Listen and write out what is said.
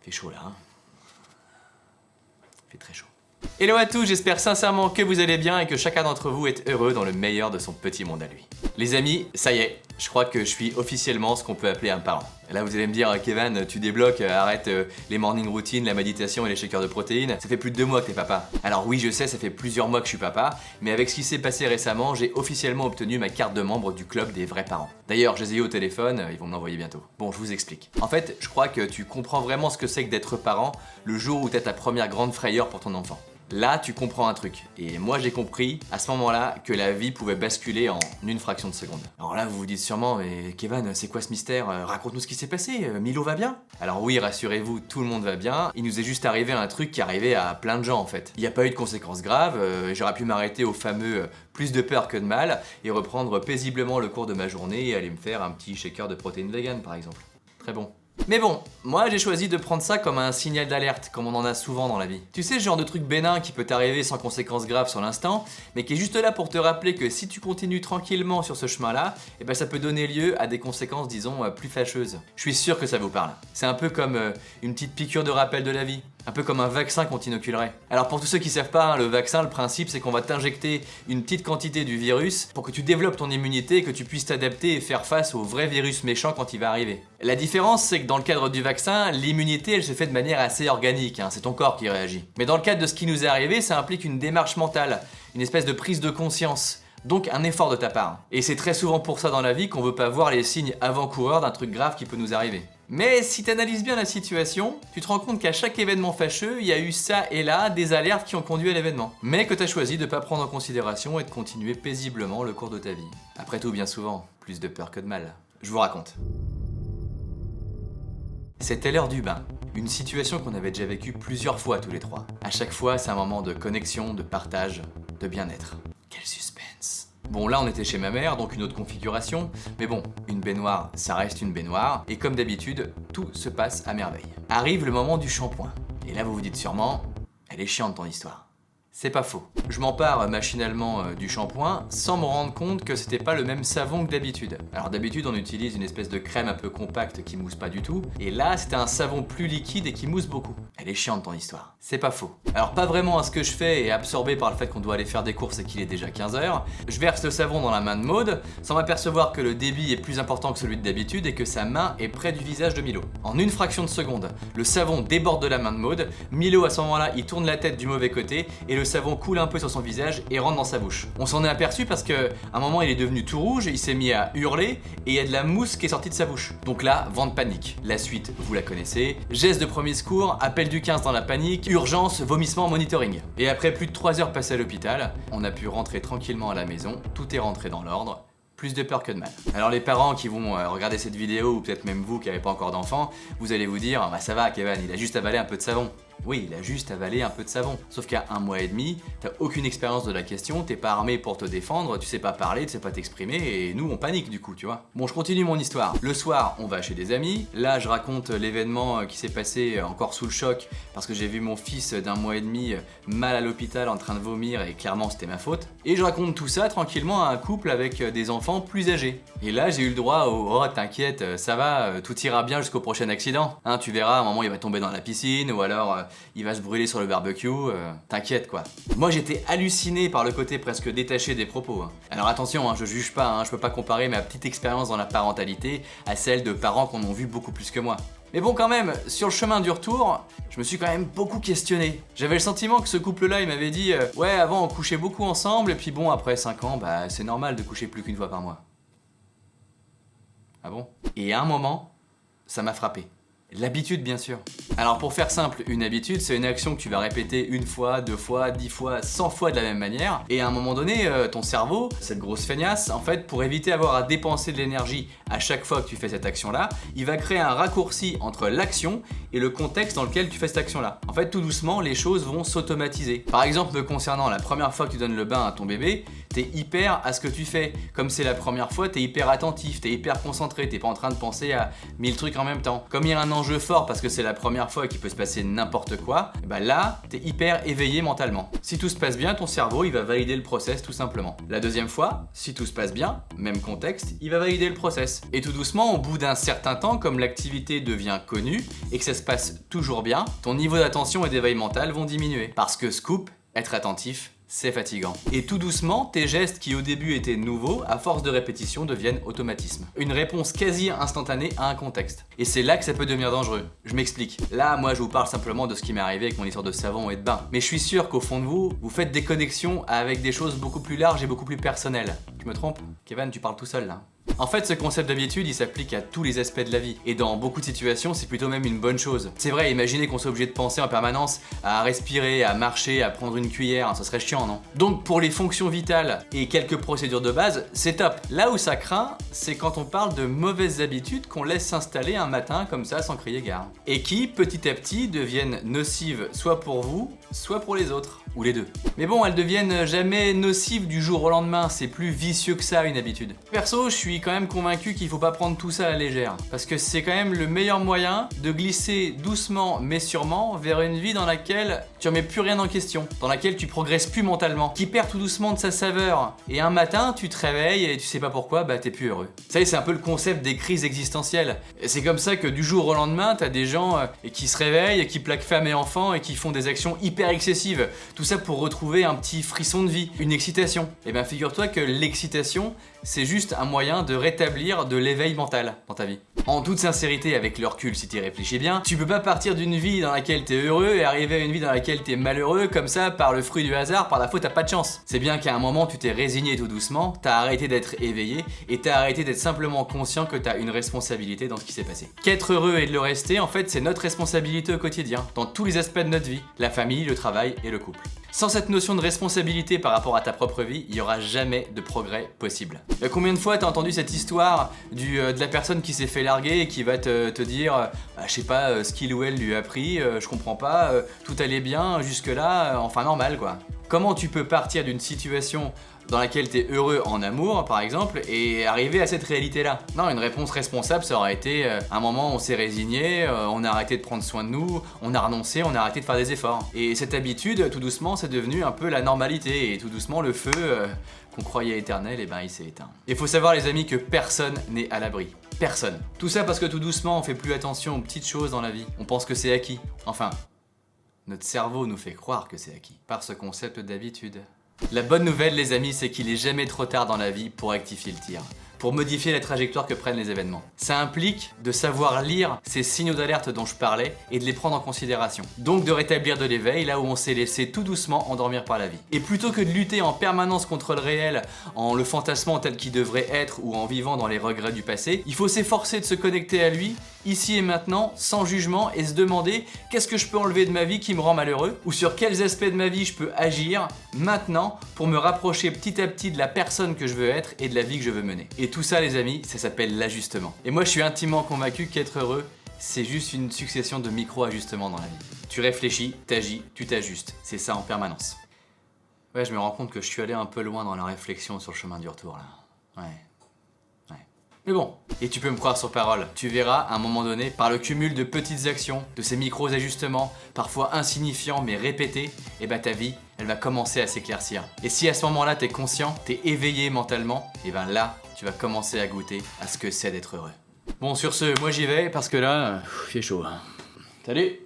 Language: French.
Fait chaud là, hein. Fait très chaud. Hello à tous, j'espère sincèrement que vous allez bien et que chacun d'entre vous est heureux dans le meilleur de son petit monde à lui. Les amis, ça y est, je crois que je suis officiellement ce qu'on peut appeler un parent. Là vous allez me dire, Kevin, tu débloques, arrête les morning routines, la méditation et les shakers de protéines. Ça fait plus de 2 mois que t'es papa. Alors oui, je sais, ça fait plusieurs mois que je suis papa, mais avec ce qui s'est passé récemment, j'ai officiellement obtenu ma carte de membre du club des vrais parents. D'ailleurs, je les ai eu au téléphone, ils vont me l'envoyer bientôt. Bon, je vous explique. En fait, je crois que tu comprends vraiment ce que c'est que d'être parent le jour où t'as ta première grande frayeur pour ton enfant. Là, tu comprends un truc. Et moi, j'ai compris à ce moment-là que la vie pouvait basculer en une fraction de seconde. Alors là, vous vous dites sûrement, mais Kevin, c'est quoi ce mystère? Raconte-nous ce qui s'est passé. Milo va bien? Alors oui, rassurez-vous, tout le monde va bien. Il nous est juste arrivé un truc qui arrivait à plein de gens en fait. Il n'y a pas eu de conséquences graves. J'aurais pu m'arrêter au fameux plus de peur que de mal et reprendre paisiblement le cours de ma journée et aller me faire un petit shaker de protéines vegan par exemple. Très bon. Mais bon, moi j'ai choisi de prendre ça comme un signal d'alerte, comme on en a souvent dans la vie. Tu sais, ce genre de truc bénin qui peut t'arriver sans conséquences graves sur l'instant, mais qui est juste là pour te rappeler que si tu continues tranquillement sur ce chemin-là, eh ben ça peut donner lieu à des conséquences, disons, plus fâcheuses. Je suis sûr que ça vous parle. C'est un peu comme une petite piqûre de rappel de la vie. Un peu comme un vaccin qu'on t'inoculerait. Alors pour tous ceux qui savent pas, le vaccin, le principe c'est qu'on va t'injecter une petite quantité du virus pour que tu développes ton immunité et que tu puisses t'adapter et faire face au vrai virus méchant quand il va arriver. La différence c'est que dans le cadre du vaccin, l'immunité elle se fait de manière assez organique, c'est ton corps qui réagit. Mais dans le cadre de ce qui nous est arrivé, ça implique une démarche mentale, une espèce de prise de conscience. Donc un effort de ta part. Et c'est très souvent pour ça dans la vie qu'on veut pas voir les signes avant-coureurs d'un truc grave qui peut nous arriver. Mais si t'analyses bien la situation, tu te rends compte qu'à chaque événement fâcheux, il y a eu ça et là des alertes qui ont conduit à l'événement. Mais que t'as choisi de pas prendre en considération et de continuer paisiblement le cours de ta vie. Après tout, bien souvent, plus de peur que de mal. Je vous raconte. C'était l'heure du bain. Une situation qu'on avait déjà vécue plusieurs fois tous les trois. À chaque fois, c'est un moment de connexion, de partage, de bien-être. Quel suspense. Bon, là on était chez ma mère, donc une autre configuration, mais bon, une baignoire, ça reste une baignoire, et comme d'habitude, tout se passe à merveille. Arrive le moment du shampoing, et là vous vous dites sûrement, elle est chiante ton histoire. C'est pas faux. Je m'empare machinalement du shampoing sans me rendre compte que c'était pas le même savon que d'habitude. Alors d'habitude on utilise une espèce de crème un peu compacte qui mousse pas du tout, et là c'était un savon plus liquide et qui mousse beaucoup. Elle est chiante ton histoire. C'est pas faux. Alors pas vraiment à ce que je fais et absorbé par le fait qu'on doit aller faire des courses et qu'il est déjà 15h, je verse le savon dans la main de Maud sans m'apercevoir que le débit est plus important que celui de d'habitude et que sa main est près du visage de Milo. En une fraction de seconde, le savon déborde de la main de Maud, Milo à ce moment-là il tourne la tête du mauvais côté et le savon coule un peu sur son visage et rentre dans sa bouche. On s'en est aperçu parce que à un moment il est devenu tout rouge, il s'est mis à hurler et il y a de la mousse qui est sortie de sa bouche. Donc là, vent de panique. La suite, vous la connaissez. Geste de premier secours, appel du 15 dans la panique, urgence, vomissement, monitoring. Et après plus de 3 heures passées à l'hôpital, on a pu rentrer tranquillement à la maison, tout est rentré dans l'ordre. Plus de peur que de mal. Alors les parents qui vont regarder cette vidéo, ou peut-être même vous qui n'avez pas encore d'enfants, vous allez vous dire, bah ça va Kevin, il a juste avalé un peu de savon. Oui, il a juste avalé un peu de savon. Sauf qu'à 1 mois et demi, t'as aucune expérience de la question, t'es pas armé pour te défendre, tu sais pas parler, tu sais pas t'exprimer, et nous on panique du coup, tu vois. Bon, je continue mon histoire. Le soir, on va chez des amis. Là, je raconte l'événement qui s'est passé encore sous le choc, parce que j'ai vu mon fils d'1 mois et demi mal à l'hôpital en train de vomir, et clairement c'était ma faute. Et je raconte tout ça tranquillement à un couple avec des enfants plus âgés. Et là, j'ai eu le droit au « Oh, t'inquiète, ça va, tout ira bien jusqu'au prochain accident. Hein, tu verras, à un moment il va tomber dans la piscine, ou alors il va se brûler sur le barbecue, t'inquiète quoi. » Moi j'étais halluciné par le côté presque détaché des propos. Alors attention, je juge pas, je peux pas comparer ma petite expérience dans la parentalité à celle de parents qu'on en vu beaucoup plus que moi. Mais bon quand même, sur le chemin du retour, je me suis quand même beaucoup questionné. J'avais le sentiment que ce couple-là, il m'avait dit ouais, avant on couchait beaucoup ensemble, et puis bon, après 5 ans, bah c'est normal de coucher plus qu'une fois par mois. » Ah bon? Et à un moment, ça m'a frappé. L'habitude, bien sûr. Alors pour faire simple, une habitude, c'est une action que tu vas répéter 1 fois, 2 fois, 10 fois, 100 fois de la même manière. Et à un moment donné, ton cerveau, cette grosse feignasse, en fait, pour éviter d'avoir à dépenser de l'énergie à chaque fois que tu fais cette action-là, il va créer un raccourci entre l'action et le contexte dans lequel tu fais cette action-là. En fait, tout doucement, les choses vont s'automatiser. Par exemple, me concernant, la première fois que tu donnes le bain à ton bébé, t'es hyper à ce que tu fais. Comme c'est la première fois, t'es hyper attentif, t'es hyper concentré, t'es pas en train de penser à 1000 trucs en même temps. Comme il y a un enjeu fort parce que c'est la première première fois et qu'il peut se passer n'importe quoi, et bah là, t'es hyper éveillé mentalement. Si tout se passe bien, ton cerveau, il va valider le process tout simplement. La deuxième fois, si tout se passe bien, même contexte, il va valider le process. Et tout doucement, au bout d'un certain temps, comme l'activité devient connue et que ça se passe toujours bien, ton niveau d'attention et d'éveil mental vont diminuer. Parce que scoop, être attentif, c'est fatigant. Et tout doucement, tes gestes qui au début étaient nouveaux, à force de répétition deviennent automatisme. Une réponse quasi instantanée à un contexte. Et c'est là que ça peut devenir dangereux. Je m'explique. Là, moi je vous parle simplement de ce qui m'est arrivé avec mon histoire de savon et de bain. Mais je suis sûr qu'au fond de vous, vous faites des connexions avec des choses beaucoup plus larges et beaucoup plus personnelles. Je me trompe? Kevin, tu parles tout seul là. En fait, ce concept d'habitude, il s'applique à tous les aspects de la vie. Et dans beaucoup de situations, c'est plutôt même une bonne chose. C'est vrai, imaginez qu'on soit obligé de penser en permanence à respirer, à marcher, à prendre une cuillère, ça serait chiant, non? Donc pour les fonctions vitales et quelques procédures de base, c'est top. Là où ça craint, c'est quand on parle de mauvaises habitudes qu'on laisse s'installer un matin comme ça sans crier gare. Et qui, petit à petit, deviennent nocives soit pour vous, soit pour les autres. Ou les deux. Mais bon, elles deviennent jamais nocives du jour au lendemain, c'est plus vicieux que ça une habitude. Perso, je suis quand même convaincu qu'il faut pas prendre tout ça à la légère. Parce que c'est quand même le meilleur moyen de glisser doucement mais sûrement vers une vie dans laquelle tu remets plus rien en question, dans laquelle tu progresses plus mentalement, qui perd tout doucement de sa saveur. Et un matin, tu te réveilles et tu sais pas pourquoi, bah t'es plus heureux. Ça y est, c'est un peu le concept des crises existentielles. Et c'est comme ça que du jour au lendemain, t'as des gens qui se réveillent, et qui plaquent femmes et enfants et qui font des actions hyper excessives. Tout ça pour retrouver un petit frisson de vie, une excitation. Et ben figure-toi que l'excitation, c'est juste un moyen de rétablir de l'éveil mental dans ta vie. En toute sincérité, avec le recul, si t'y réfléchis bien, tu peux pas partir d'une vie dans laquelle t'es heureux et arriver à une vie dans laquelle t'es malheureux comme ça par le fruit du hasard, par la faute, t'as pas de chance. C'est bien qu'à un moment tu t'es résigné tout doucement, t'as arrêté d'être éveillé et t'as arrêté d'être simplement conscient que t'as une responsabilité dans ce qui s'est passé. Qu'être heureux et de le rester, en fait, c'est notre responsabilité au quotidien, dans tous les aspects de notre vie, la famille, le travail et le couple. Sans cette notion de responsabilité par rapport à ta propre vie, il n'y aura jamais de progrès possible. Combien de fois t'as entendu cette histoire de la personne qui s'est fait larguer et qui va te dire je sais pas ce qu'il ou elle lui a appris, je comprends pas, tout allait bien jusque là, enfin normal quoi. Comment tu peux partir d'une situation dans laquelle tu es heureux en amour, par exemple, et arriver à cette réalité-là? Non, une réponse responsable, ça aurait été un moment on s'est résigné, on a arrêté de prendre soin de nous, on a renoncé, on a arrêté de faire des efforts. Et cette habitude, tout doucement, c'est devenu un peu la normalité, et tout doucement, le feu qu'on croyait éternel, et ben il s'est éteint. Il faut savoir, les amis, que personne n'est à l'abri. Personne. Tout ça parce que tout doucement, on fait plus attention aux petites choses dans la vie. On pense que c'est acquis. Enfin, notre cerveau nous fait croire que c'est acquis, par ce concept d'habitude. La bonne nouvelle, les amis, c'est qu'il est jamais trop tard dans la vie pour rectifier le tir, pour modifier la trajectoire que prennent les événements. Ça implique de savoir lire ces signaux d'alerte dont je parlais et de les prendre en considération. Donc de rétablir de l'éveil là où on s'est laissé tout doucement endormir par la vie. Et plutôt que de lutter en permanence contre le réel, en le fantasmant tel qu'il devrait être ou en vivant dans les regrets du passé, il faut s'efforcer de se connecter à lui, ici et maintenant, sans jugement, et se demander qu'est-ce que je peux enlever de ma vie qui me rend malheureux, ou sur quels aspects de ma vie je peux agir maintenant pour me rapprocher petit à petit de la personne que je veux être et de la vie que je veux mener. Et tout ça, les amis, ça s'appelle l'ajustement. Et moi, je suis intimement convaincu qu'être heureux, c'est juste une succession de micro-ajustements dans la vie. Tu réfléchis, t'agis, tu t'ajustes. C'est ça en permanence. Ouais, je me rends compte que je suis allé un peu loin dans la réflexion sur le chemin du retour, là. Ouais. Mais bon, et tu peux me croire sur parole, tu verras à un moment donné, par le cumul de petites actions, de ces micros-ajustements, parfois insignifiants mais répétés, et bah ta vie, elle va commencer à s'éclaircir. Et si à ce moment-là t'es conscient, t'es éveillé mentalement, et ben là, tu vas commencer à goûter à ce que c'est d'être heureux. Bon, sur ce, moi j'y vais parce que là, il fait chaud. Salut!